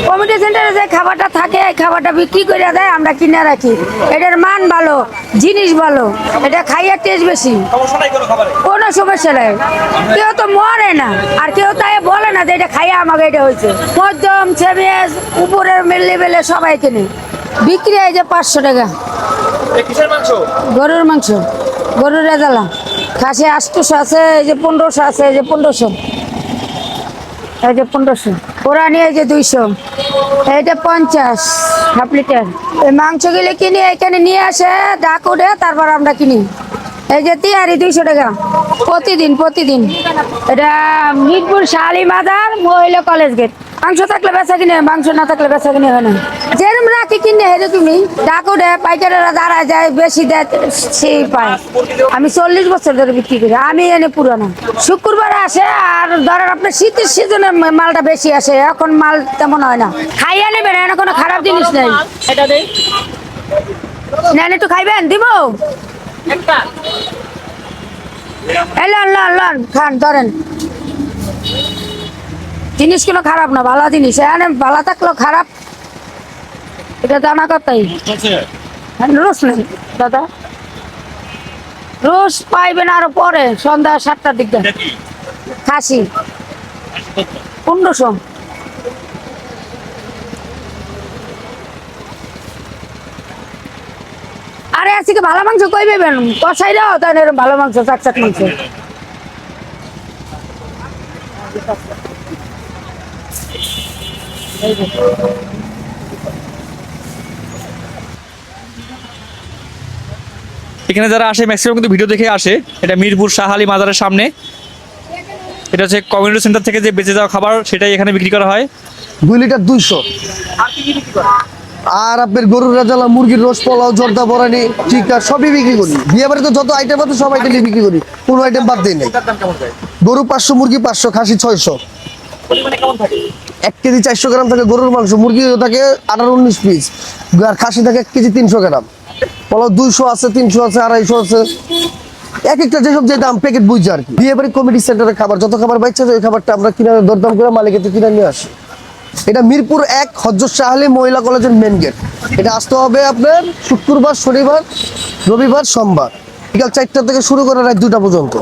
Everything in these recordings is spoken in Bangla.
কমিটি সেন্টারে যে খাবারটা থাকে এই খাবারটা বিক্রি করে দেয়, আমরা কিনে রাখি। এটার মান ভালো, জিনিস ভালো, এটা খাইয়ে টেস্ট বেশি, কোনো সমস্যা নাই। কেউ তো মরে না, আর কেউ তাই বলে না যে এটা খাইয়ে আমাকে এটা হয়েছে। মধ্যম সেমিয়াস উপরের লেভেলে সবাই কিনে বিক্রি হয় যে 500 টাকা। গরুর মাংস, গরুর রেজালা, খাসি 800 আছে, এই যে 1500 আছে, এই যে 1500, এই যে 1500, কোরআনি এই যে 200, এইটা 50 হাফ লিটার। এই মাংসগুলি কিনে এখানে নিয়ে আসে ডাক উঠে, তারপর আমরা কিনি। এই যে তিহারি 200 টাকা প্রতিদিন। এটা মিরপুর শাহালি মাজার মহিলা কলেজ গেট। মাংস থাকলে বেচা কিনে, মাংস না থাকলে বেচা কিনে হয় না। যেরকম রাখি কিনে এরকমই ডাক উঠে, পাইকারেরা দাঁড়া যায়, বেশি দেয় সেই পায়। আমি 40 বছর ধরে বিক্রি করি, আমি এনে পুরানো। শুক্রবার আসে, আর ধরেন আপনার শীতের সিজনে মালটা বেশি আসে, এখন মাল তেমন হয় না। খাইয়া নেবেন, এনে কোনো খারাপ জিনিস নেই। নেন একটু খাইবেন, দিব লন খান, ধরেন। জিনিস কোনো খারাপ না, ভালো জিনিস। এখানে ভালো থাকলেও খারাপ, এটা জানা কথাই। রোজ নেই দাদা, রোজ পাইবেন আরো পরে, সন্ধ্যা 7টার দিকে। খাসি 1500। আরে আজকে ভালো মাংস কই পাবেন, কষাইরাও তাই ভালো মাংস, চাকচাক মাংস। এখানে যারা আসে ম্যাক্সিমাম কিন্তু ভিডিও দেখে আসে। এটা মিরপুর শাহালি মাজারের সামনে। এটা হচ্ছে কমিউনিটি সেন্টার থেকে যে বেঁচে যাওয়া খাবার, সেটাই এখানে বিক্রি করা হয়। 2 লিটার 200। আর আপনার গরুর রেজালা, মুরগির রোজ, পোলাও, জর্দা, বরানি, চিকা সবই বিক্রি করি। বিয়ে বাড়িতে যত আইটেম আছে সব আইটেমই বিক্রি করি, কোনো আইটেম বাদ দিই নাই। গরু 500, মুরগি 500, খাসি 600। 1 কেজি 400 গ্রাম থাকে গরুর মাংস, মুরগি থাকে 18-19 পিস, আর খাসি থাকে 1 কেজি 300 গ্রাম। পোলাও 200 আছে, 300 আছে, 250 আছে। এক একটা যেসব যে দাম প্যাকেট বুঝছে আর কি। বিয়ে বাড়ি কমিটি সেন্টারের খাবার, যত খাবার বাইচ্ছে ওই খাবারটা আমরা কিনে দরদাম করে মালিকের কিনে নিয়ে আসি। এটা মিরপুর 1 হযরত শাহালি মহিলা কলেজের মেন গেট। এটা আসতে হবে আপনার শুক্রবার, শনিবার, রবিবার, সোমবার, বিকাল 4টা থেকে শুরু করে রাত 2টা পর্যন্ত।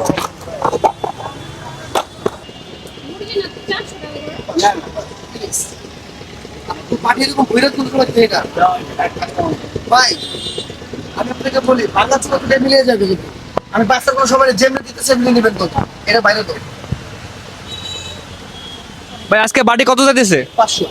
ভাই আমি আপনাকে বলি, বাংলা ছিল মিলিয়ে যাবে, কিন্তু আমি বাচ্চার কোনো সময় যেমনি দিতেছে এমনি নেবেন তো, এটা বাইরে তো। ভাই আজকে বাটি কত যাইতেছে? 500।